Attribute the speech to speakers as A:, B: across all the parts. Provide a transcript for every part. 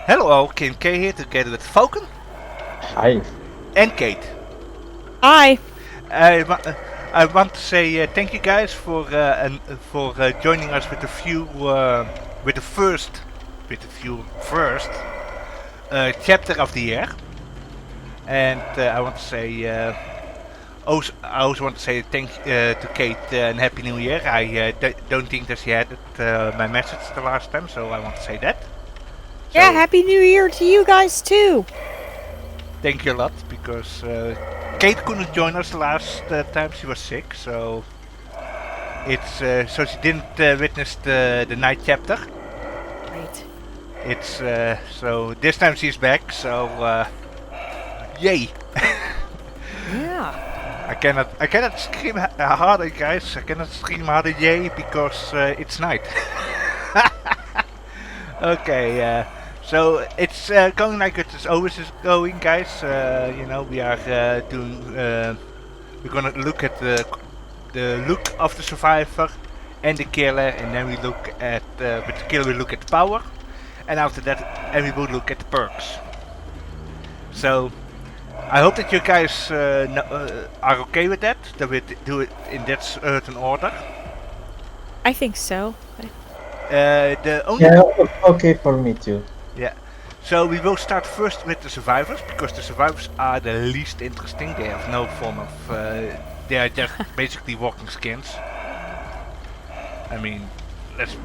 A: Hello, K.M.K here together with Falcon
B: Hi.
A: and Kate.
C: Hi.
A: I want to say thank you guys for joining us with the first chapter of the year. And I want to say I also want to say thank to Kate and Happy New Year. I don't think that she had my message the last time, so I want to say that.
C: Yeah, Happy New Year to you guys too.
A: Thank you a lot, because Kate couldn't join us the last time. She was sick, so so she didn't witness the night chapter.
C: Right.
A: It's so this time she's back, so yay!
C: Yeah.
A: I cannot scream harder, guys. I cannot scream harder, yay, because it's night. Okay. So it's going like it always is going, guys. You know, we are we're gonna look at the look of the survivor and the killer, and then we look at with the killer we look at the power, and after that, and we will look at the perks. So I hope that you guys are okay with that. That we do it in that certain order.
C: I think so.
A: The only
B: Yeah, okay for me too.
A: Yeah. So we will start first with the survivors, because the survivors are the least interesting. They have no form of... they are just basically walking skins. I mean, let's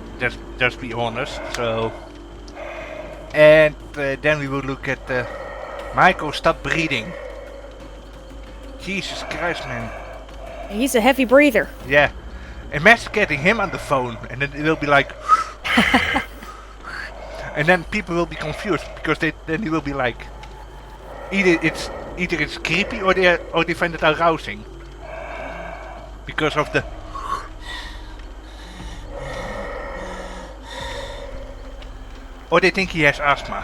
A: just be honest. So... And then we will look at... Michael, stop breathing. Jesus Christ, man.
C: He's a heavy breather.
A: Yeah. Imagine getting him on the phone, and then it will be like... And then people will be confused, because then he will be like, either it's creepy or they find it arousing, because of the. Or they think he has asthma.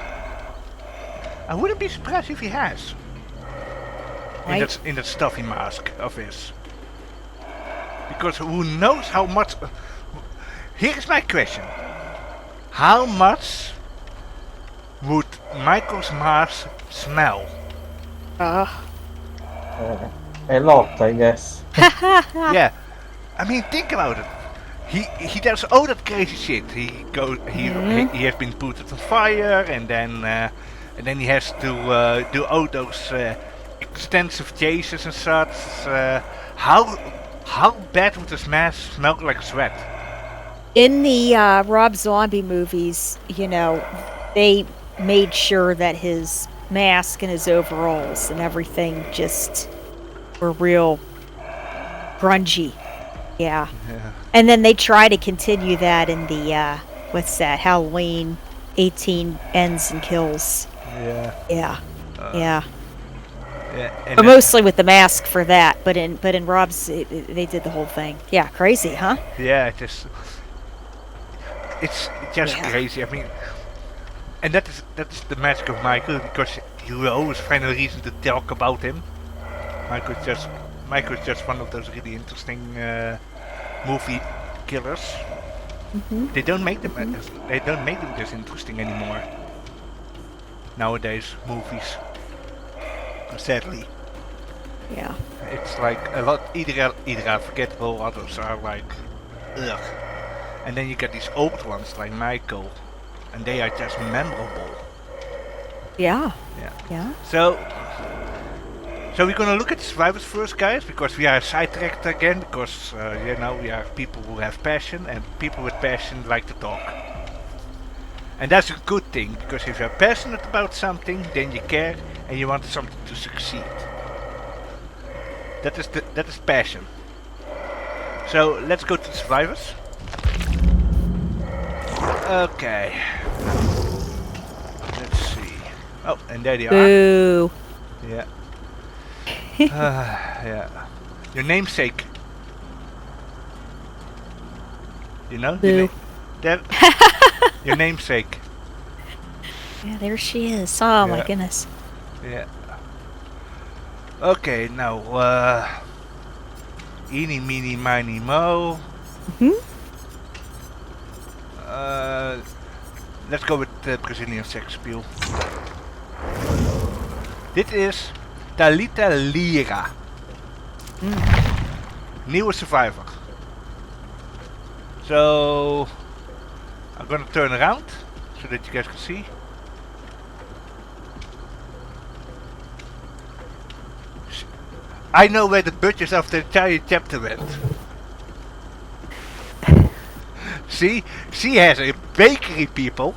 A: I wouldn't be surprised if he has. In that stuffy mask of his. Because who knows how much. Here is my question. How much would Michael's mask smell?
B: A lot, I guess.
A: Yeah, I mean, think about it. He does all that crazy shit. He has been put on fire, and then he has to do all those extensive chases and such. How bad would his mask smell like sweat?
C: In the Rob Zombie movies, you know, they made sure that his mask and his overalls and everything just were real grungy. Yeah. And then they try to continue that in the, what's that, Halloween 18 Ends and Kills.
A: Yeah.
C: Yeah. Yeah.
A: Yeah,
C: But mostly with the mask for that, but in Rob's, they did the whole thing. Yeah, crazy, huh?
A: Yeah, it's just crazy. I mean, and that's the magic of Michael, because you will always find a reason to talk about him. Michael is just one of those really interesting movie killers.
C: Mm-hmm.
A: They don't make them this interesting anymore nowadays. Movies, sadly.
C: Yeah.
A: It's like a lot either are forgettable, others are like ugh. And then you get these old ones like Michael, and they are just memorable.
C: Yeah.
A: Yeah.
C: Yeah.
A: So we're gonna look at the survivors first, guys, because we are sidetracked again, because you know, we are people who have passion, and people with passion like to talk. And that's a good thing, because if you're passionate about something, then you care and you want something to succeed. That is passion. So let's go to the survivors. Okay. Let's see. Oh, and there they are.
C: Boo.
A: Yeah. Yeah. Your namesake. You know?
C: Boo.
A: Your namesake.
C: Yeah, there she is. Oh my goodness.
A: Yeah. Okay, now, eeny, meeny, miny, mo. let's go with the Brazilian sex appeal. Dit is Thalita Lira. Nieuwe survivor. So I'm gonna turn around so that you guys can see. I know where the budget of the entire chapter went. See? She has a bakery, people.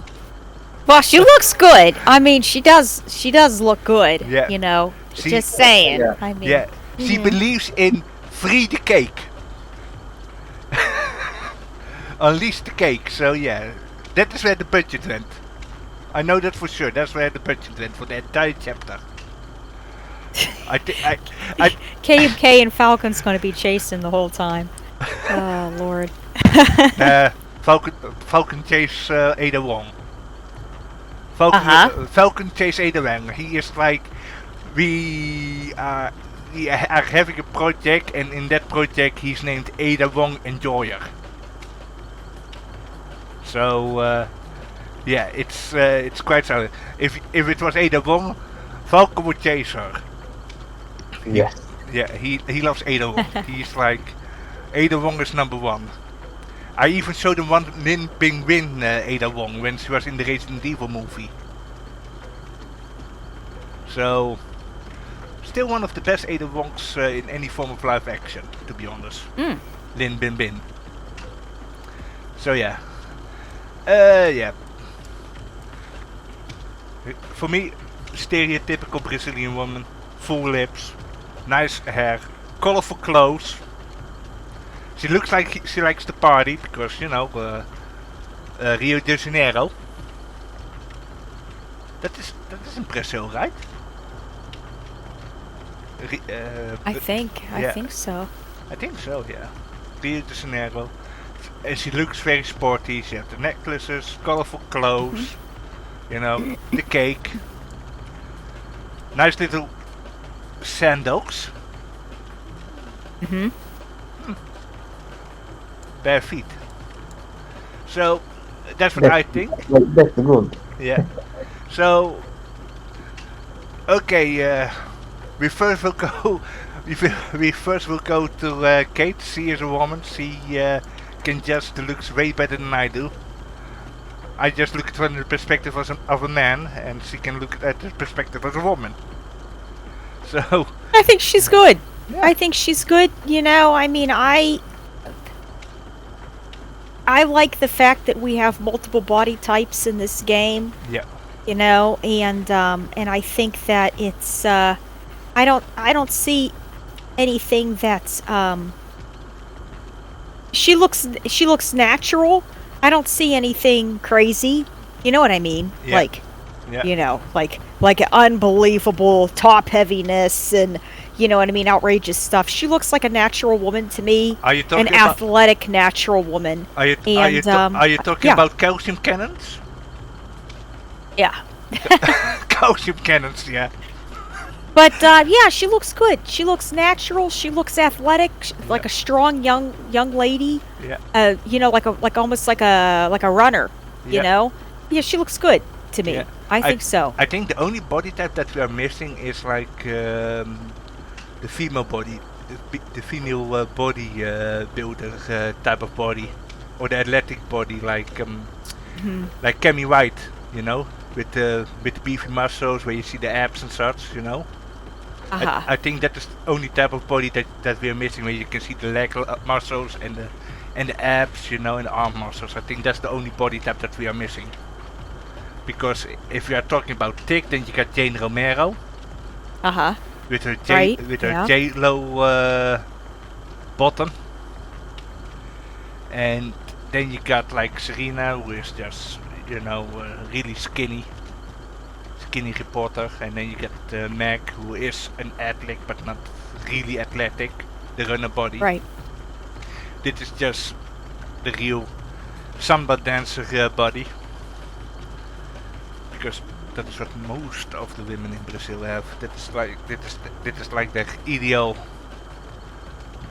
C: Well, she looks good. I mean, she does look good.
A: Yeah.
C: You know,
A: She-
C: just saying.
B: Yeah.
C: I mean,
A: Yeah. She believes in free the cake. Unleash the cake, so yeah. That is where the budget went. I know that for sure. That's where the budget went for the entire chapter. I
C: K.M.K. and Falcon's going to be chasing the whole time. Oh Lord.
A: Falcon chase Ada Wong. Falcon chase Ada Wong. He is like, we are having a project, and in that project he's named Ada Wong Enjoyer. So yeah, it's quite solid. If it was Ada Wong, Falcon would chase her.
B: Yes.
A: Yeah, he loves Ada Wong. He's like, Ada Wong is number one. I even showed him one Lin Ping Win Ada Wong when she was in the Resident Evil movie. So, still one of the best Ada Wongs in any form of live action, to be honest. Lin Bin Bin. So yeah. Yeah. For me, stereotypical Brazilian woman, full lips, nice hair, colorful clothes. She looks like she likes to party because, you know, Rio de Janeiro. That is in Brazil, right?
C: I think so.
A: I think so, yeah. Rio de Janeiro. And she looks very sporty. She has the necklaces, colorful clothes, you know, the cake. Nice little sandals. Bare feet. So that's what I think.
B: That's good.
A: Yeah. So okay, we first will go. We first will go to Kate. She is a woman. She can just looks way better than I do. I just look at it from the perspective of a man, and she can look at the perspective of a woman. So
C: I think she's good.
A: Yeah.
C: I think she's good. You know, I mean, I like the fact that we have multiple body types in this game.
A: yeah,
C: You know, and I think that it's I don't see anything that's she looks natural. I don't see anything crazy. You know what I mean?
A: Yeah.
C: Like,
A: yeah.
C: you know, like an unbelievable top heaviness and, you know what I mean, outrageous stuff. She looks like a natural woman to me.
A: Are you talking
C: An
A: about?
C: athletic natural woman.
A: Are you talking
C: yeah.
A: about calcium cannons?
C: Yeah.
A: Calcium cannons, yeah.
C: But yeah, she looks good. She looks natural. She looks athletic, like a strong young lady.
A: Yeah.
C: You know, almost like a runner. You
A: Yeah.
C: know. Yeah, she looks good to me.
A: Yeah.
C: I think so.
A: I think the only body type that we are missing is like the female body, the female body builder type of body, or the athletic body, like like Cammy White, you know, with the beefy muscles where you see the abs and such, you know.
C: Uh-huh.
A: I think that is the only type of body that we are missing, where you can see the leg muscles and the abs, you know, and the arm muscles. I think that's the only body type that we are missing. Because if you are talking about thick, then you got Jane Romero
C: Uh-huh.
A: with her
C: Right,
A: her J-Lo bottom, and then you got like Serena, who is just, you know, really skinny reporter, and then you get Meg, who is an athlete but not really athletic, the runner body.
C: Right.
A: This is just the real samba dancer body, because that is what most of the women in Brazil have. That is like their ideal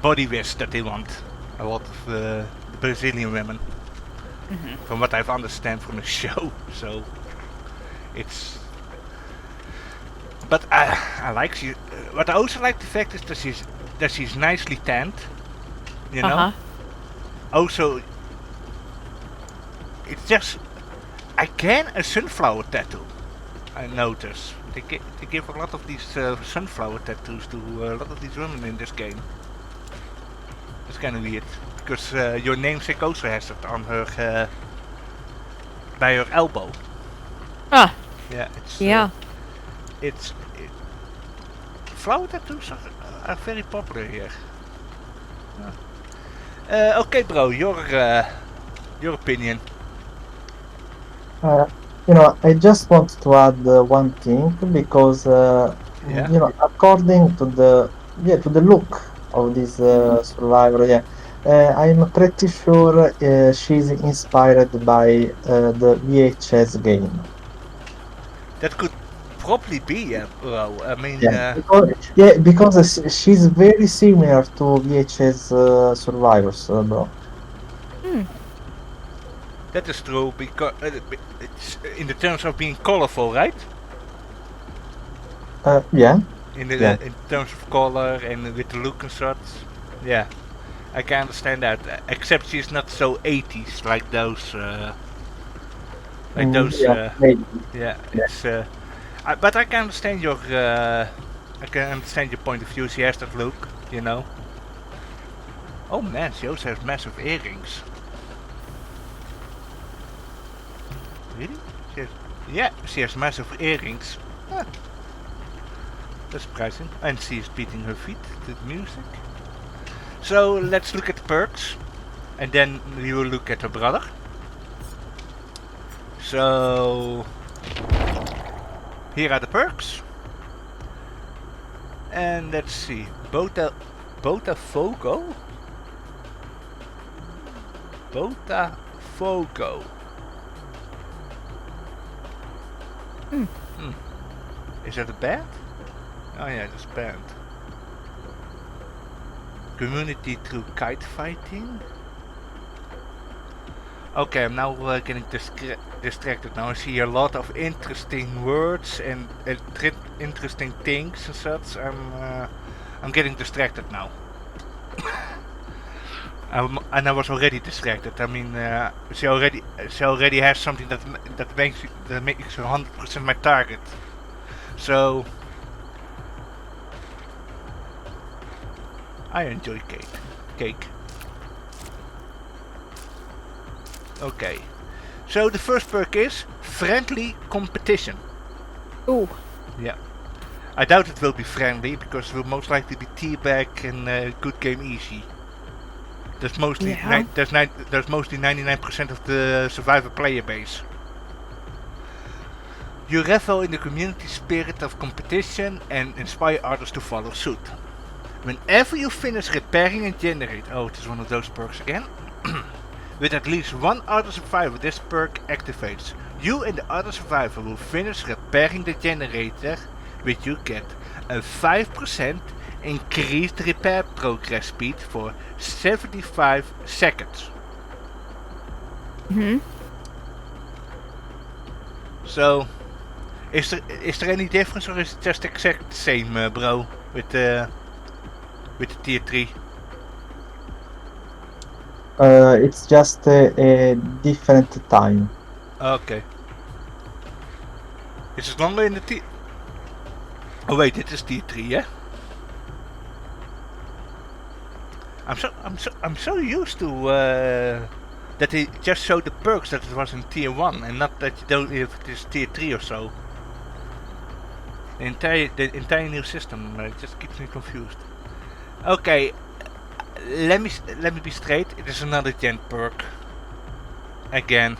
A: body wish that they want. A lot of the Brazilian women. from what I've understand from the show. So it's. But I like she. What I also like the fact is that she's nicely tanned. You know. Also, it's just again a sunflower tattoo. I notice they give a lot of these sunflower tattoos to a lot of these women in this game. It's kind of weird because your namesake also has it on her by her elbow.
C: Ah.
A: Yeah. It's. It's. Flower tattoos are very popular here. Okay, bro, your opinion.
B: I just want to add one thing because according to the look of this survivor, I'm pretty sure she's inspired by the VHS game.
A: That could probably be, bro. I mean,
B: because she's very similar to VHS survivors, bro.
A: That is true because it's in the terms of being colorful, right?
B: Yeah.
A: In terms of color and with the look and such. Yeah, I can understand that. Except she's not so 80s like those.
B: Maybe.
A: It's. But I can understand your. I can understand your point of view. She has that look, you know. Oh man, she also has massive earrings. Really? She has massive earrings. Huh. That's surprising. And she is beating her feet to the music. So let's look at the perks. And then we will look at her brother. So here are the perks. And let's see. Botafogo? Botafogo. Is that a band? Oh yeah, that's a band. Community through kite fighting. Okay, I'm now getting distracted now. I see a lot of interesting words and interesting things and such. I'm getting distracted now. And I was already distracted. I mean, she already has something that makes her 100% my target. So I enjoy cake. Okay. So the first perk is friendly competition.
C: Ooh.
A: Yeah. I doubt it will be friendly because it will most likely be teabag and good game easy. There's mostly there's mostly 99% of the survivor player base. You revel in the community spirit of competition and inspire others to follow suit. Whenever you finish repairing a generator, oh, it is one of those perks again. With at least one other survivor, this perk activates. You and the other survivor will finish repairing the generator, which you get a 5% increased repair progress speed for 75 seconds. So, is there any difference or is it just exact the same, bro, with the tier 3?
B: It's just a different time.
A: Okay. Is it longer in the tier? Oh wait, it is tier 3, yeah? I'm so used to that they just showed the perks that it was in tier 1 and not that you don't if it is tier 3 or so. The entire new system just keeps me confused. Okay, let me be straight. It is another gen perk. Again.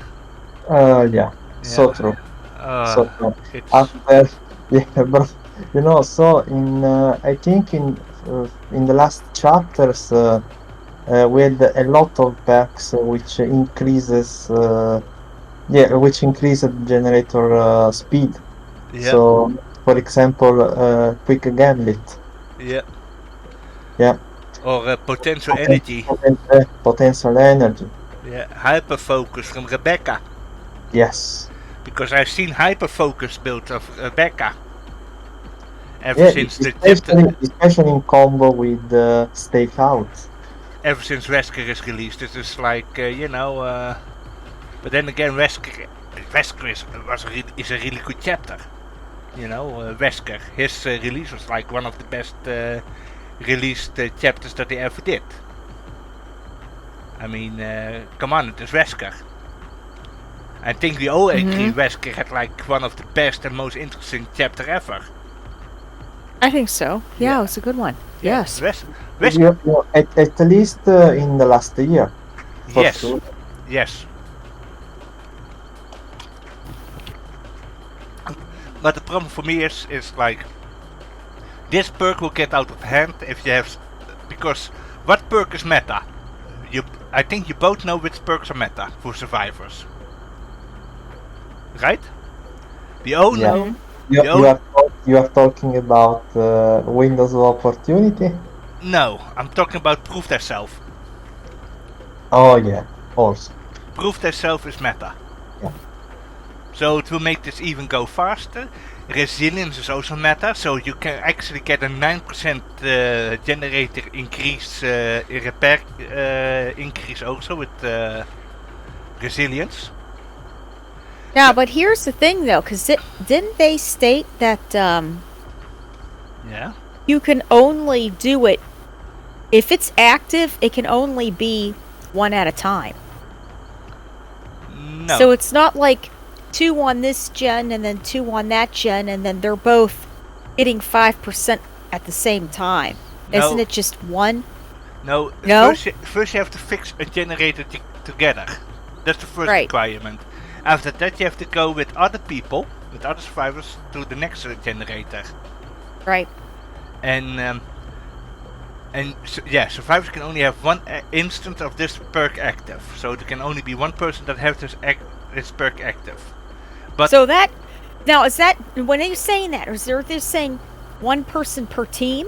B: Yeah. So true. So true. After, but so in I think in the last chapters we had a lot of perks which increases generator speed.
A: Yeah.
B: So for example, quick gambit.
A: Yeah.
B: Yeah.
A: Or potential energy.
B: Potential energy.
A: Yeah, hyperfocus from Rebecca.
B: Yes.
A: Because I've seen hyperfocus builds of Rebecca. Ever since the
B: especially in combo with Stakeout.
A: Ever since Wesker is released, it is like but then again, Wesker is a really good chapter. Wesker, his release was like one of the best released chapters that they ever did. I mean, come on, it is Wesker. I think we all agree Wesker had like one of the best and most interesting chapter ever.
C: I think so. Yeah, it was a good one.
A: Yeah.
C: Yes.
B: At least in the last year.
A: Yes.
B: Sure.
A: Yes. But the problem for me is like this perk will get out of hand if you have, because what perk is meta? I think you both know which perks are meta for survivors, right? We all know.
B: You are talking about windows of opportunity?
A: No, I'm talking about proof thyself.
B: Oh yeah, also.
A: Proof thyself is meta.
B: Yeah.
A: So it will make this even go faster. Resilience is also meta, so you can actually get a 9% generator increase, repair increase also with resilience.
C: Yeah, but here's the thing though, because didn't they state that
A: yeah,
C: you can only do it if it's active? It can only be one at a time.
A: No.
C: So it's not like 2 on this gen and then 2 on that gen, and then they're both hitting 5% at the same time. No. Isn't it just one?
A: No. First you have to fix a generator together. That's the first requirement. After that you have to go with other people, with other survivors, to the next generator.
C: Right.
A: And survivors can only have one instance of this perk active. So there can only be one person that has this perk active. But
C: so that, now is that, when are you saying that? Or is they're saying one person per team?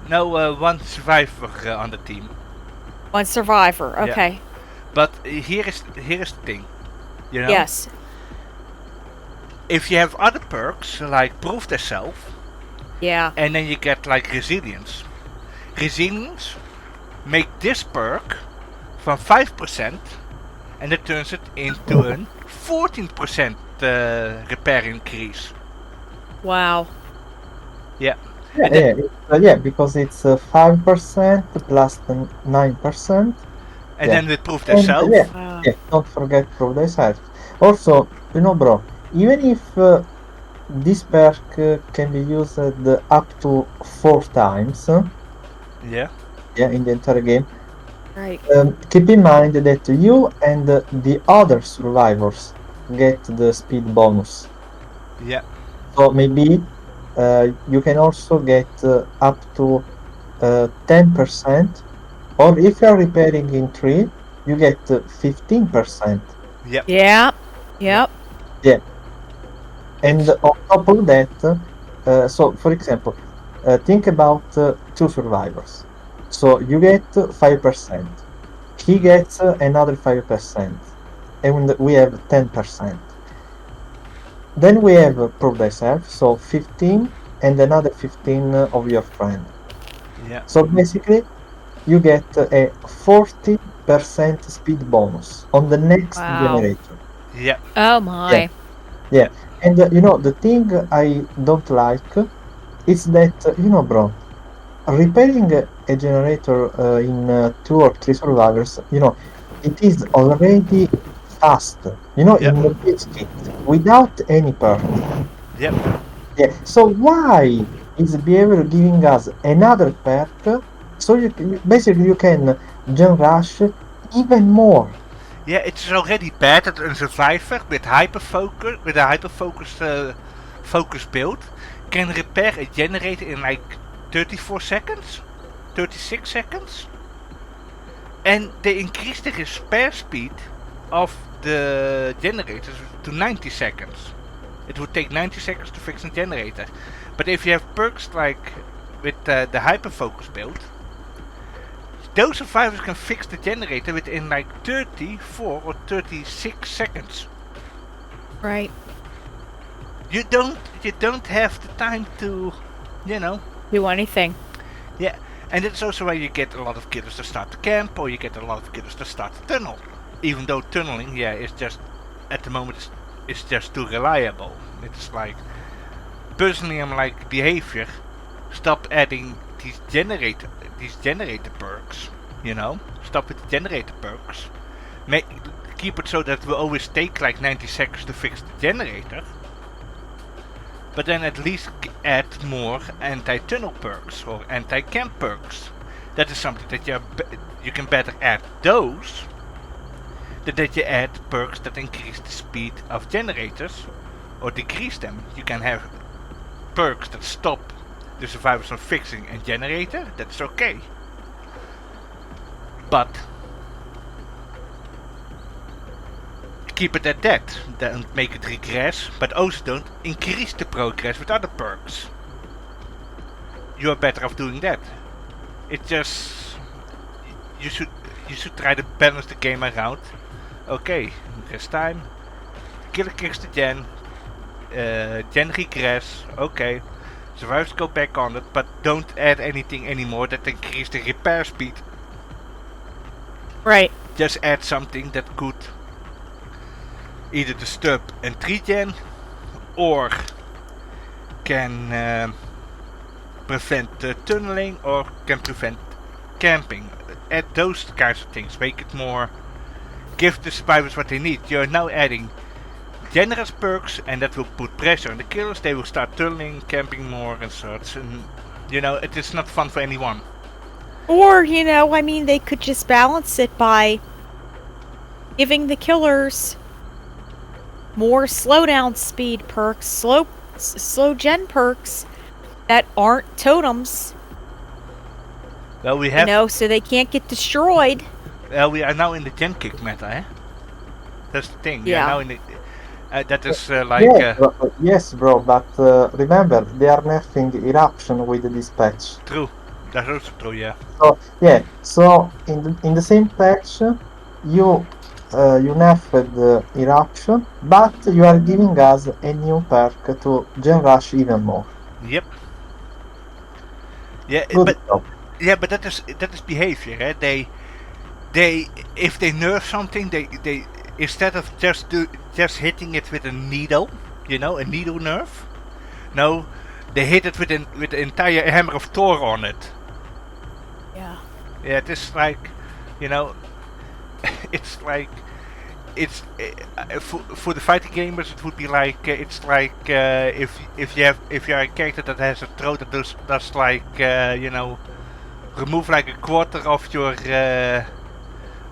A: No, one survivor on the team.
C: One survivor, okay.
A: Yeah. But here is the thing.
C: Yes.
A: If you have other perks like proof thyself, and then you get like resilience. Resilience make this perk from 5%, and it turns it into a 14% repair increase.
C: Wow.
A: Yeah.
B: Yeah, because it's 5% plus 9%.
A: And then with proof thyself.
B: Don't forget proof thyself. Also, bro, even if this perk can be used up to 4 times.
A: Yeah,
B: in the entire game.
C: Right.
B: Keep in mind that you and the other survivors get the speed bonus.
A: Yeah.
B: So maybe you can also get up to 10%, or if you are repairing in 3, you get 15%.
A: Yep.
C: Yeah. Yep.
B: Yeah. And on top of that, so for example, think about 2 survivors. So you get 5%. He gets another 5%. And we have 10%. Then we have prove thyself, so 15 and another 15 of your friend.
A: Yeah.
B: So basically, you get a 40% speed bonus on the next generator.
A: Yeah.
C: Oh my.
B: Yeah. And the thing I don't like is that, bro, repairing a generator in 2 or 3 survivors, it is already fast, in the base kit, without any perk.
A: Yep.
B: Yeah. So why is behavior giving us another perk? So you can gen rush even more.
A: Yeah, it's already bad that a survivor with a hyperfocus focus build can repair a generator in like 34 seconds, 36 seconds, and they increase the repair speed of the generators to 90 seconds. It would take 90 seconds to fix a generator, but if you have perks like with the hyperfocus build, those survivors can fix the generator within like 34 or 36 seconds.
C: Right.
A: You don't have the time to,
C: do anything.
A: Yeah, and it's also why you get a lot of killers to start the camp, or you get a lot of killers to start the tunnel. Even though tunneling, is just at the moment it's just too reliable. It's like, personally, I'm like, behavior. Stop adding these generator perks. Stop with the generator perks. Keep it so that it will always take like 90 seconds to fix the generator. But then at least add more anti-tunnel perks or anti-camp perks. That is something that you can better add those than that you add perks that increase the speed of generators or decrease them. You can have perks that stop the survivors from fixing a generator. That's okay. But keep it at that. Don't make it regress, but also don't increase the progress with other perks. You are better off doing that. It just you should try to balance the game around. Okay, rest time. Killer kicks the gen regress. Okay, survivors go back on it, but don't add anything anymore that increase the repair speed.
C: Right.
A: Just add something that could either disturb and regen, or can prevent tunneling, or can prevent camping. Add those kinds of things. Make it more. Give the survivors what they need. You're now adding generous perks, and that will put pressure on the killers. They will start tunneling, camping more, and such. And it is not fun for anyone.
C: Or they could just balance it by giving the killers more slowdown speed perks, slow gen perks that aren't totems.
A: Well, we have
C: so they can't get destroyed.
A: Well, we are now in the gen kick meta, eh? That's the thing.
C: Yeah.
A: We are now in the, that is
B: yes, bro. But remember, they are nerfing eruption with the dispatch.
A: True. That's also true. Yeah.
B: So in the same patch, you nerfed eruption, but you are giving us a new perk to gen rush even more.
A: Yep. Yeah, but that is behavior. Eh? They if they nerf something, they instead of just hitting it with a needle, a needle nerf. No, they hit it with the entire hammer of Thor on it.
C: Yeah.
A: Yeah, it is like, it's like. It's for the fighting gamers. It would be like it's like if you are a character that has a throw that does like remove like a quarter of your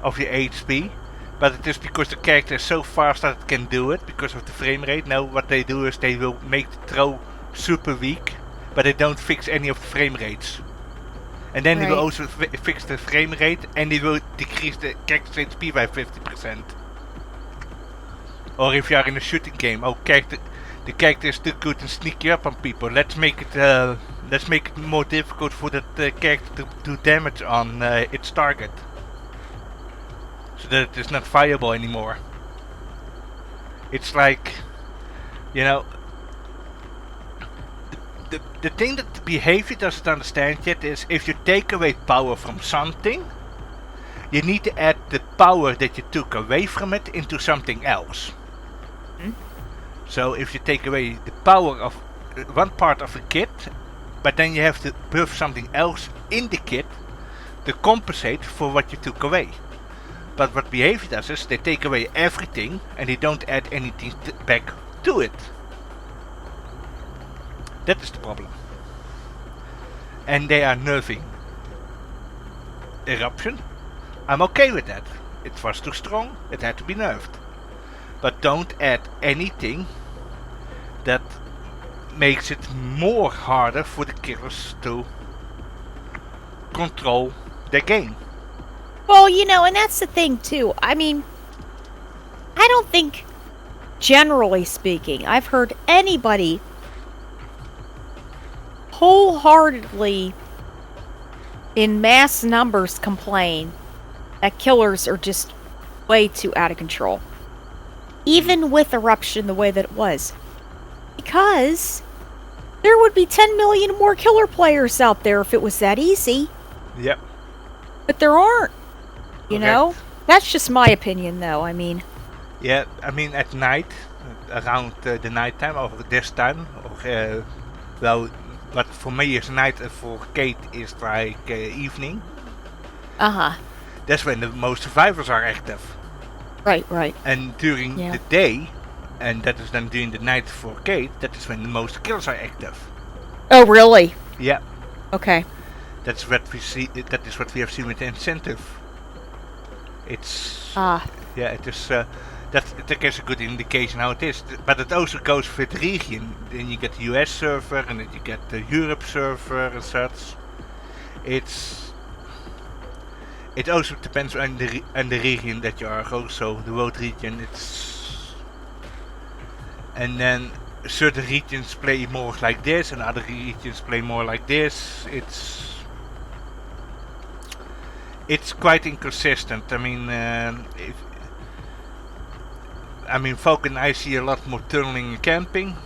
A: HP, but it is because the character is so fast that it can do it because of the frame rate. Now what they do is they will make the throw super weak, but they don't fix any of the frame rates. And then they will also fix the frame rate, and they will decrease the character's HP by 50%. Or if you are in a shooting game, the character is too good and sneaky up on people. Let's make it more difficult for that character to do damage on its target, so that it is not viable anymore. It's like, the thing that the behavior doesn't understand yet is if you take away power from something, you need to add the power that you took away from it into something else. So if you take away the power of one part of a kit, but then you have to buff something else in the kit to compensate for what you took away. But what behavior does is they take away everything and they don't add anything back to it. That is the problem. And they are nerfing eruption. I'm okay with that. It was too strong, it had to be nerfed. But don't add anything that makes it more harder for the killers to control their game.
C: Well, and that's the thing too. I don't think, generally speaking, I've heard anybody wholeheartedly in mass numbers complain that killers are just way too out of control. Even with Eruption the way that it was. Because there would be 10 million more killer players out there if it was that easy.
A: Yep.
C: But there aren't. You know? That's just my opinion, though. I mean...
A: Yeah, I mean, at night, around the night time, or this time, or, well, what for me is night and for Kate is like evening.
C: Uh-huh.
A: That's when the most survivors are active.
C: Right, right.
A: And during the day, and that is then during the night for Kate, that is when the most killers are active.
C: Oh, really?
A: Yeah.
C: Okay.
A: That's what we see. That is what we have seen with the incentive. It's yeah, it is. That gives a good indication how it is. But it also goes with the region. Then you get the US server, and then you get the Europe server and such. It also depends on the region that you are. Also, the world region. And then certain regions play more like this, and other regions play more like this. It's quite inconsistent. I mean, Falcon, I see a lot more tunneling and camping,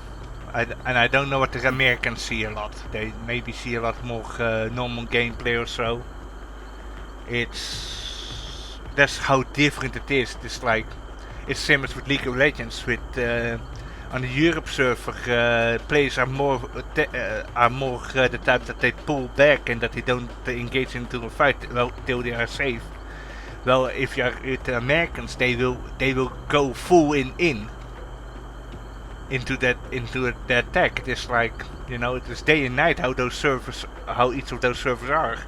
A: and I don't know what the Americans see a lot. They maybe see a lot more normal gameplay or so. That's how different it is. It's same as with League of Legends. With on the Europe server, players are more the type that they pull back and that they don't engage into a fight till they are safe. Well, if you are with the Americans, they will go full into that attack. It is like, you know, it is day and night how each of those servers are.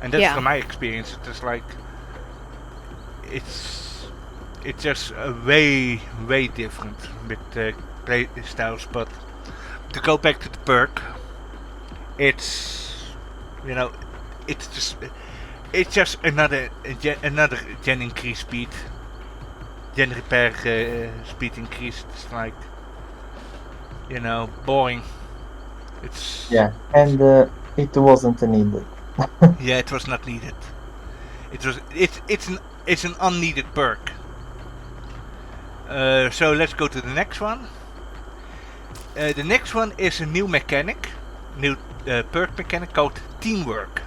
A: And that's from my experience. It is like it's just way different with play styles. But to go back to the perk, it's, you know, it's just another gen increase speed, gen repair speed increase. It's like, you know, boring.
B: And it wasn't needed.
A: Yeah, it was not needed. It's an unneeded perk. So let's go to the next one. The next one is a new mechanic, new perk mechanic called Teamwork.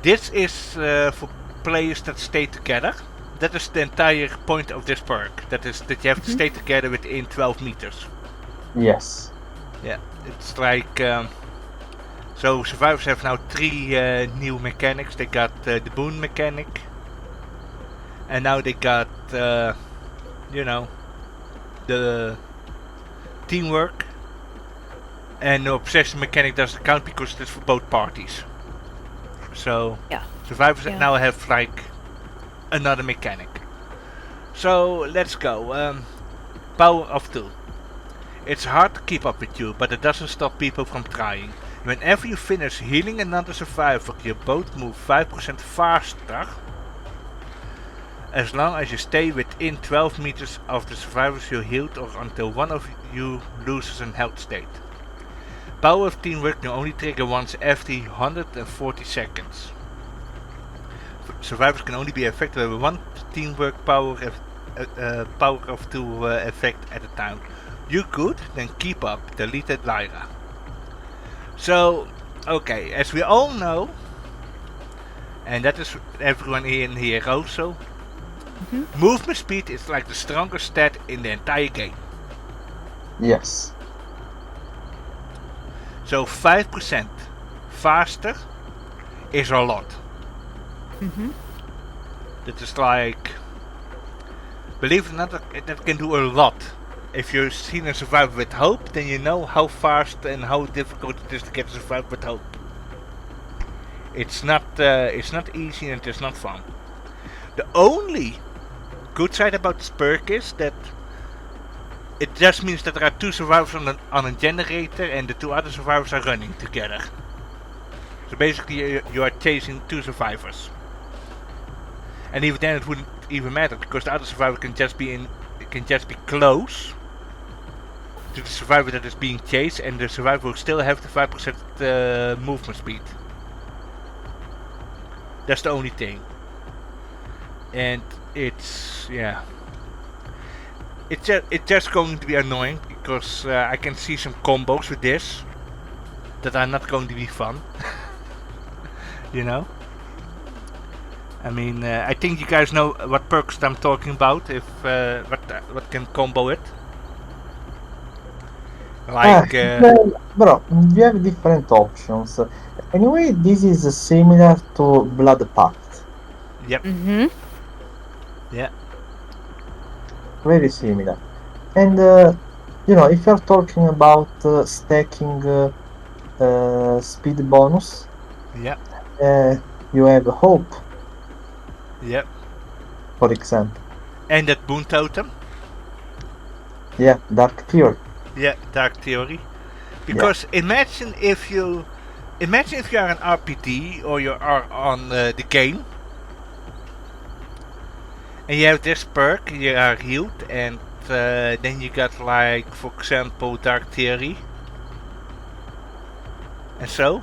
A: This is for players that stay together. That is the entire point of this perk. That is that you have to stay together within 12 meters.
B: Yes.
A: Yeah, it's like so survivors have now 3 new mechanics. They got the boon mechanic, and now they got you know, the teamwork, and the obsession mechanic doesn't count because it's for both parties. So survivors now have like another mechanic. So let's go. Power of 2. It's hard to keep up with you, but it doesn't stop people from trying. Whenever you finish healing another survivor, you both move 5% faster, as long as you stay within 12 meters of the survivors you healed, or until one of you loses an health state. Power of Teamwork can only trigger once every 140 seconds. Survivors can only be affected by one Teamwork power of 2 effect at a time. You could then keep up, deleted Lyra. So, okay, as we all know, and that is everyone in here also, movement speed is like the strongest stat in the entire game.
B: Yes.
A: So 5% faster is a lot. That is like, believe it or not, that can do a lot. If you've seen a survivor with hope, then you know how fast and how difficult it is to get a survivor with hope. It's not easy and it's not fun. The only good side about this perk is that it just means that there are 2 survivors on a generator and the 2 other survivors are running together. So basically you are chasing 2 survivors. And even then it wouldn't even matter because the other survivor can just be close to the survivor that is being chased, and the survivor will still have the 5% movement speed. That's the only thing. And it's it's just going to be annoying because I can see some combos with this that are not going to be fun. You know. I mean, I think you guys know what perks I'm talking about. If what can combo it. Like,
B: well, bro, you have different options. Anyway, this is similar to Blood Pact.
A: Yep.
C: Mm-hmm.
A: Yeah.
B: Very similar. And if you're talking about stacking speed bonus,
A: Yeah.
B: you have Hope,
A: Yep.
B: for example.
A: And that boon totem.
B: Yeah, Dark Theory.
A: Yeah, Dark Theory. Because imagine if you are an RPD or you are on the game and you have this perk, you are healed, and then you got, like, for example, Dark Theory, and so,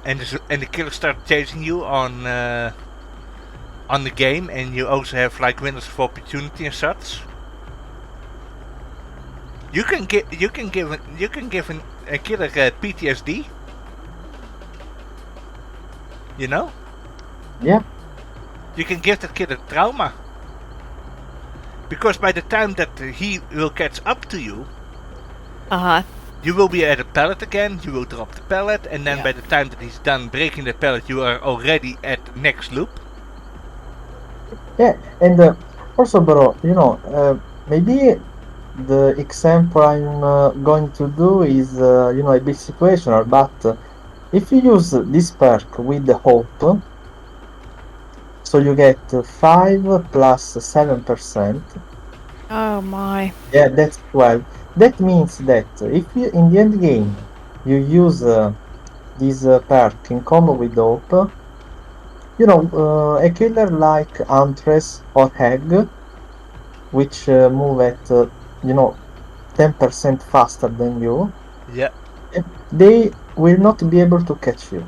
A: and the killer starts chasing you on the game, and you also have like windows of opportunity and such. You can give a killer PTSD. You know?
B: Yeah.
A: You can give that kid a trauma. Because by the time that he will catch up to you, you will be at a pallet again, you will drop the pallet, and then by the time that he's done breaking the pallet, you are already at the next loop.
B: Yeah, and also, bro, maybe the example I'm going to do is, a bit situational, but if you use this perk with the Hope, so you get 5 plus 7%.
C: Oh my.
B: Yeah, that's 12. That means that if you, in the end game, you use this perk in combo with Hope, a killer like Huntress or Hag, which move at 10% faster than you, they will not be able to catch you.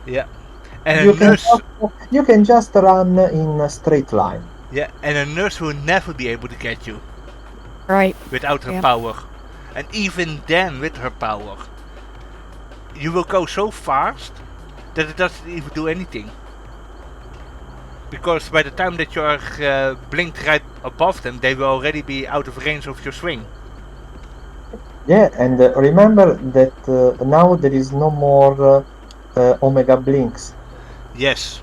A: Yeah. And
B: you can just run in a straight line.
A: Yeah, and a nurse will never be able to get you.
C: Right.
A: Without her power. And even then, with her power, you will go so fast that it doesn't even do anything. Because by the time that you are blinked right above them, they will already be out of range of your swing.
B: Yeah, and remember that now there is no more Omega Blinks.
A: Yes.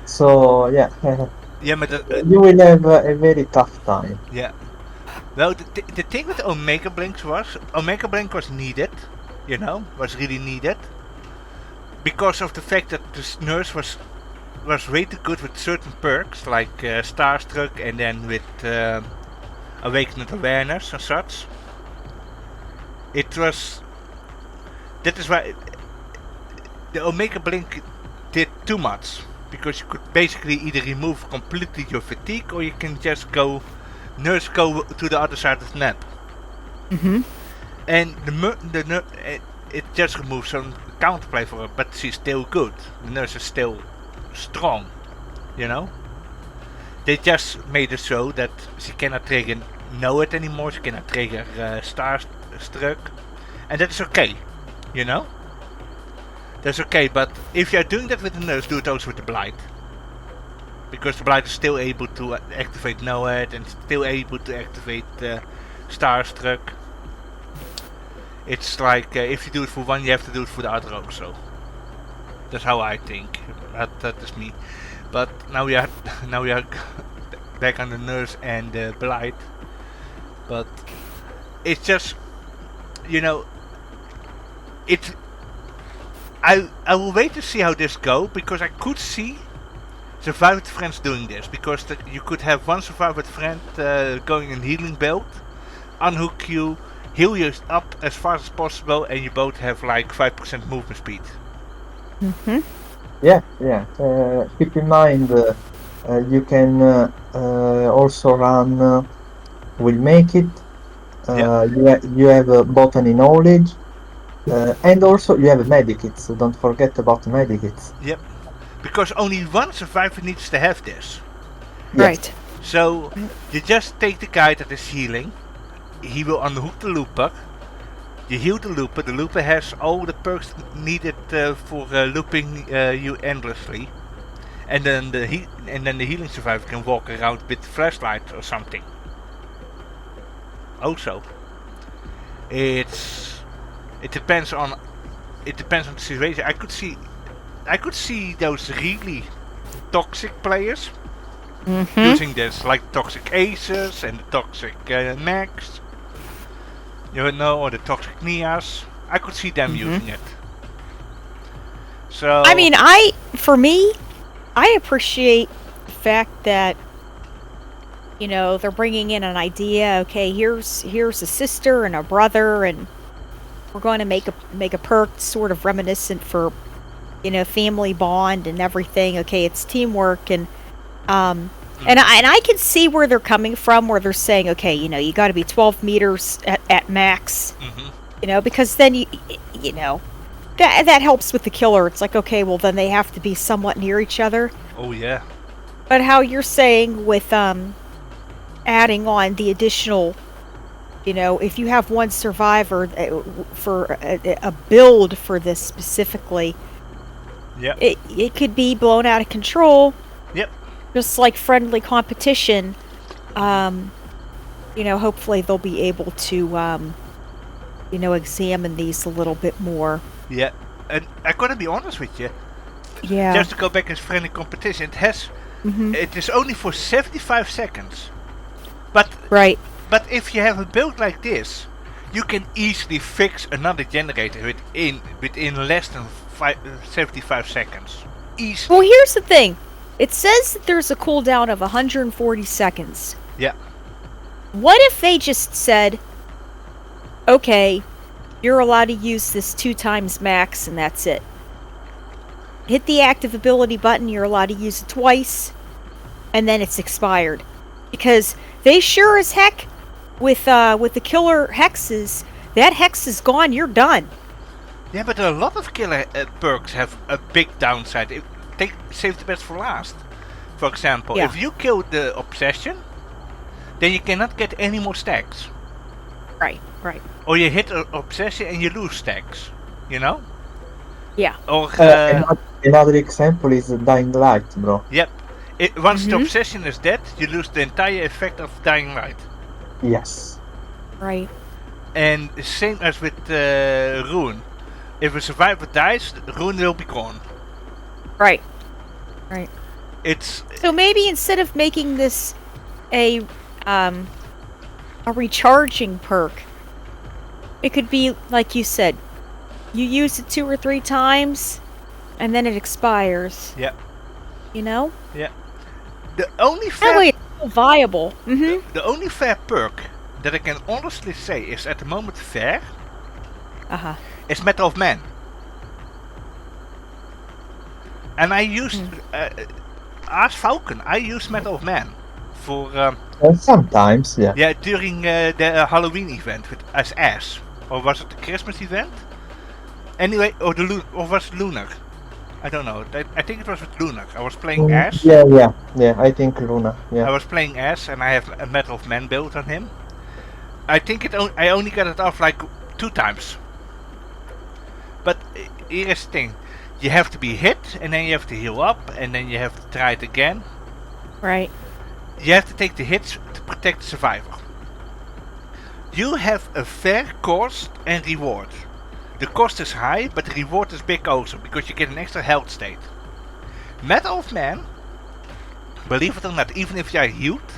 B: So, yeah.
A: Yeah, but
B: you will have a very tough time.
A: Yeah. Well, the thing with Omega Blinks was, Omega Blink was needed, was really needed. Because of the fact that the nurse was way too good with certain perks, like Starstruck, and then with Awakened Awareness and such. That is why the Omega Blink did too much. Because you could basically either remove completely your fatigue, or you can just go to the other side of the map.
C: Mm-hmm.
A: And it just removes some counterplay for her, but she's still good. The nurse is still strong, They just made it so that she cannot trigger Know It anymore, she cannot trigger Starstruck, and that is okay, That's okay, but if you are doing that with the nurse, do it also with the Blight. Because the Blight is still able to activate Know It and still able to activate Starstruck. It's like if you do it for one, you have to do it for the other also. That's how I think. That is me. But now we are back on the nurse and the Blight. But it's just, it's. I will wait to see how this go, because I could see Survive with Friends doing this, because you could have one Survive with Friend going in healing build, unhook you, heal you up as fast as possible, and you both have like 5% movement speed.
C: Mm-hmm.
B: Yeah. Keep in mind, you can also run Will Make It, You have botany knowledge, and also you have medikits. So don't forget about medikits.
A: Yep. Because only one survivor needs to have this.
B: Yes.
C: Right.
A: So you just take the guy that is healing. He will unhook the looper. You heal the looper. The looper has all the perks needed for looping you endlessly. And then the healing survivor can walk around with flashlight or something. Also, it depends on the situation. I could see those really toxic players using this, like toxic aces and the toxic mechs, or the toxic Nias. I could see them using it. So
C: I mean, for me, I appreciate the fact that they're bringing in an idea. Okay, here's a sister and a brother, and we're going to make a perk sort of reminiscent for family bond and everything. Okay, it's teamwork and I can see where they're coming from, where they're saying, okay, you got to be 12 meters at max, because then that helps with the killer. It's like, okay, well then they have to be somewhat near each other.
A: Oh yeah.
C: But how you're saying with adding on the additional, if you have one survivor for a build for this specifically, it could be blown out of control.
A: Yep.
C: Just like friendly competition, hopefully they'll be able to, examine these a little bit more.
A: Yeah, and I gotta be honest with you.
C: Yeah.
A: Just to go back as friendly competition, it is only for 75 seconds. But
C: right.
A: But if you have a build like this, you can easily fix another generator within less than 75 seconds. Easily.
C: Well, here's the thing. It says that there's a cooldown of 140 seconds.
A: Yeah.
C: What if they just said, okay, you're allowed to use this 2 times max and that's it. Hit the active ability button, you're allowed to use it twice, and then it's expired. Because they sure as heck, with the killer hexes, that hex is gone, you're done.
A: Yeah, but a lot of killer perks have a big downside. Save the best for last. For example, if you kill the obsession, then you cannot get any more stacks.
C: Right.
A: Or you hit an obsession and you lose stacks.
C: Yeah.
A: Or
B: another example is Dying Light, bro.
A: Yep. Once the obsession is dead, you lose the entire effect of Dying Light.
B: Yes.
C: Right.
A: And same as with Rune. If a survivor dies, Rune will be gone.
C: Right. So maybe instead of making this a recharging perk, it could be like you said. You use it 2 or 3 times, and then it expires.
A: Yeah.
C: Yeah.
A: The only fair
C: that way it's still viable.
A: The only fair perk that I can honestly say is at the moment fair. Is Metal of Man. And I used as Falcon. I used Metal of Man for
B: sometimes, yeah.
A: Yeah, during the Halloween event as Ash, or was it the Christmas event? Anyway, or was it Lunar? I don't know. I think it was with Lunar. I was playing Ash.
B: Yeah. I think Lunar. Yeah.
A: I was playing Ash, and I have a Metal of Man build on him. I think I only got it off like 2 times. But here is the thing. You have to be hit, and then you have to heal up, and then you have to try it again.
C: Right.
A: You have to take the hits to protect the survivor. You have a fair cost and reward. The cost is high, but the reward is big also, because you get an extra health state. Metal of Man, believe it or not, even if you are healed,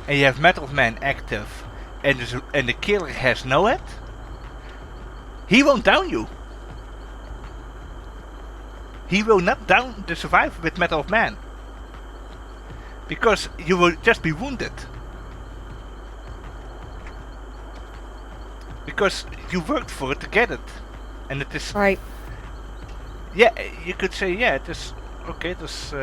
A: and you have Metal of Man active, and the killer has no hit, he won't down you. He will not down the survivor with Metal of Man. Because you will just be wounded. Because you worked for it to get it. And it is...
C: Right.
A: Yeah, you could say, yeah, it is... Okay, it is...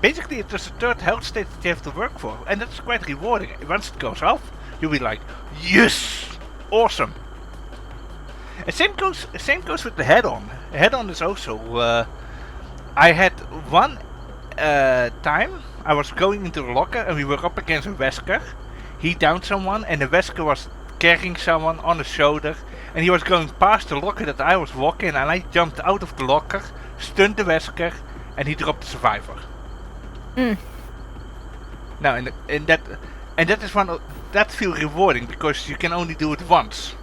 A: basically, it is a 3rd health state that you have to work for. And that's quite rewarding. Once it goes off, you'll be like, yes, awesome. And same goes with the head-on. Head-on is also. I had one time I was going into the locker and we were up against a Wesker. He downed someone and the Wesker was carrying someone on his shoulder, and he was going past the locker that I was walking, and I jumped out of the locker, stunned the Wesker, and he dropped the survivor. Now, and that is that feels rewarding because you can only do it once.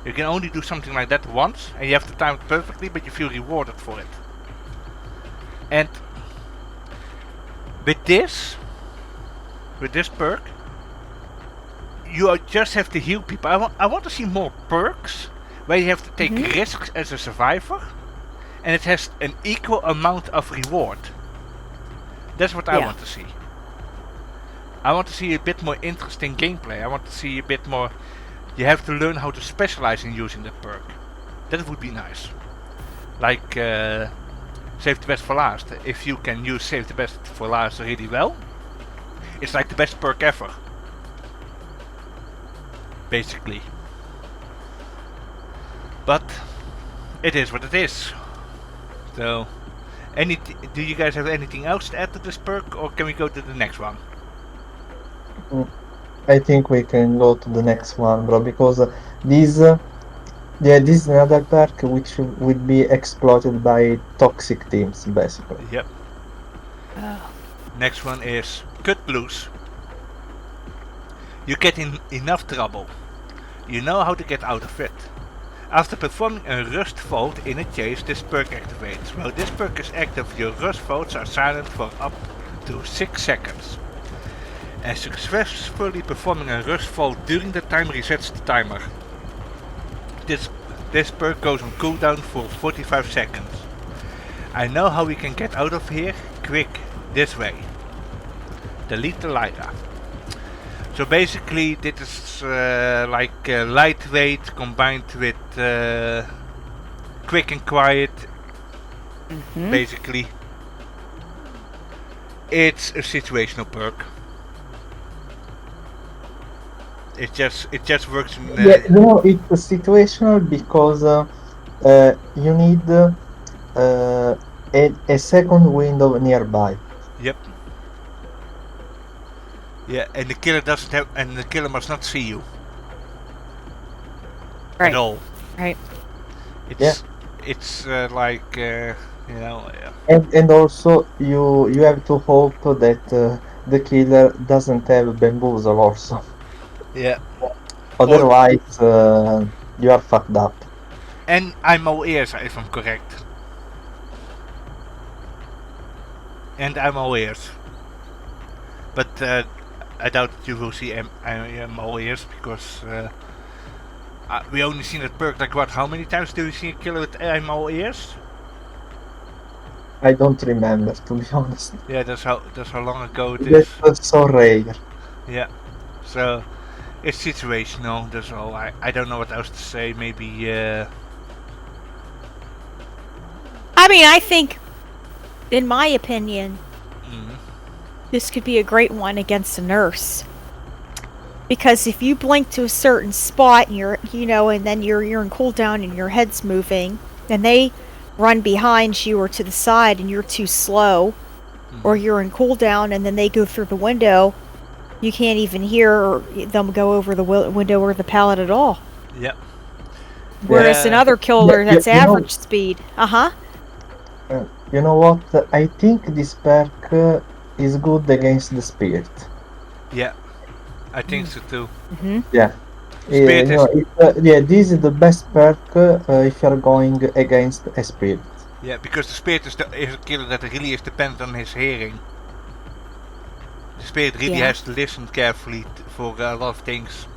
A: You can only do something like that once, and you have to time it perfectly, but you feel rewarded for it. And with this perk, you just have to heal people. I want to see more perks where you have to take risks as a survivor, and it has an equal amount of reward. That's what I want to see. I want to see a bit more interesting gameplay. I want to see a bit more. You have to learn how to specialize in using that perk. That would be nice. Like Save the Best for Last. If you can use Save the Best for Last really well, it's like the best perk ever. Basically. But it is what it is. So, do you guys have anything else to add to this perk, or can we go to the next one?
B: I think we can go to the next one, bro, because this is another perk which will be exploited by toxic teams, basically.
A: Yep. Next one is Cut Loose. You get in enough trouble. You know how to get out of it. After performing a rust vote in a chase, this perk activates. While this perk is active, your rust votes are silent for up to 6 seconds. And successfully performing a rust vote during the time resets the timer. This perk goes on cooldown for 45 seconds. I know how we can get out of here quick, this way. Delete the LiDAR. So basically this is like lightweight combined with quick and quiet. Basically. It's a situational perk. It just works in...
B: it's situational because you need a second window nearby.
A: Yep. Yeah, and the killer doesn't have, and the killer must not see you.
C: Right.
A: At all.
C: Right.
A: It's like you know.
B: And also you have to hope that the killer doesn't have bamboozle also.
A: Yeah.
B: Otherwise, you are fucked up.
A: And I'm all ears if I'm correct. And I'm all ears. But I doubt that you will see I'm all ears because we only seen that perk like what? How many times do we see a killer with I'm all ears?
B: I don't remember, to be honest.
A: Yeah, that's how long ago it is.
B: That's so rare.
A: Yeah. So it's situational. That's all. I don't know what else to say. Maybe.
C: I mean, I think, in my opinion, this could be a great one against a nurse. Because if you blink to a certain spot and and then you're in cooldown and your head's moving, and they run behind you or to the side and you're too slow, or you're in cooldown and then they go through the window, you can't even hear them go over the window or the pallet at all.
A: Yep.
C: Whereas another killer that's average speed.
B: You know what? I think this perk is good against the spirit.
A: Yeah, I think so too.
B: Yeah. This is the best perk if you're going against a spirit.
A: Yeah, because the spirit is a killer that really is dependent on his hearing. The spirit really has to listen carefully for a lot of things.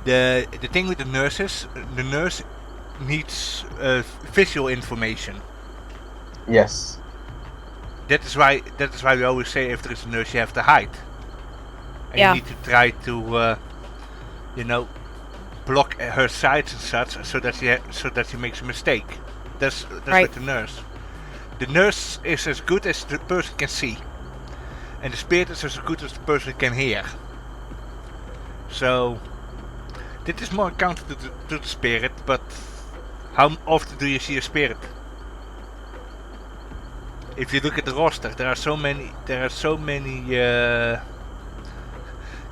A: The thing with the nurses, the nurse needs visual information.
B: Yes.
A: That is why we always say if there is a nurse you have to hide. And you need to try to block her sides and such so that she makes a mistake. That's
C: right.
A: with the nurse. The nurse is as good as the person can see. And the spirit is as good as the person can hear. So this is more counter to the spirit, but how often do you see a spirit? If you look at the roster, there are so many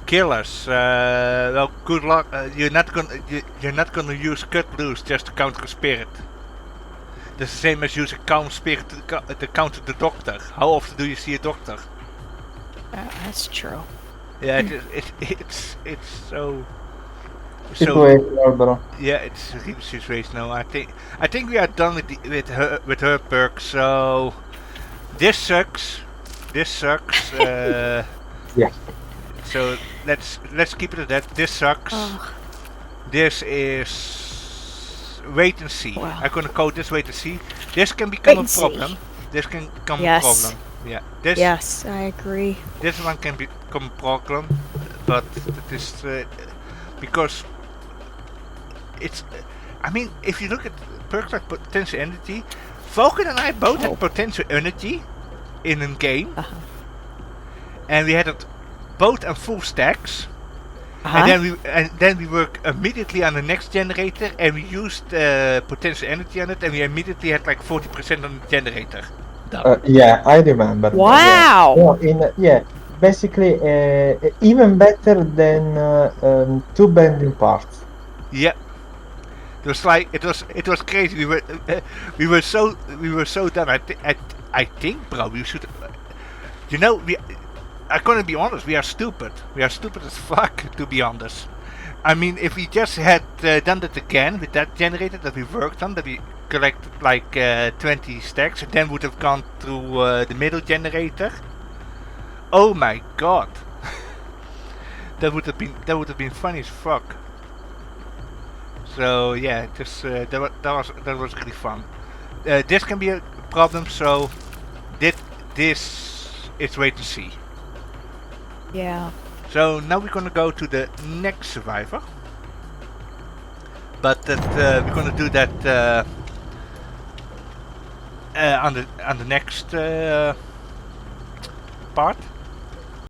A: killers. Well, good luck. You're not gonna use cut loose just to counter a spirit. That's the same as using calm spirit to counter the doctor. How often do you see a doctor?
C: That's true.
A: Yeah, it's so.
B: Situational, bro.
A: Yeah, it's really situational. I think we are done with her perk. So this sucks. This sucks.
B: Yeah.
A: So let's keep it at that. This sucks.
C: Oh.
A: This is wait and see.
C: Wow.
A: I'm gonna code this wait and see. This can become a problem.
C: See.
A: This can become
C: Yes.
A: a problem. Yeah. This.
C: Yes, I agree.
A: This one can become a problem, but it is because it's. I mean, if you look at perks like potential energy, Falcon and I both had potential energy in a game, and we had it both on full stacks. And then we work immediately on the next generator, and we used potential energy on it, and we immediately had like 40% on the generator.
B: Yeah, I remember.
C: Wow.
B: Yeah, basically even better than two bending parts.
A: Yeah. It was like it was crazy. We were so done. I think, bro, we should. You know, I'm gonna be honest. We are stupid. We are stupid as fuck, to be honest. I mean, if we just had done that again with that generator that we worked on, that we collected like 20 stacks, and then would have gone through the middle generator. Oh my god, that would have been funny as fuck. So yeah, just that was really fun. This can be a problem. So this is wait to see.
C: Yeah.
A: So now we're gonna go to the next survivor, but that we're gonna do that on the next part.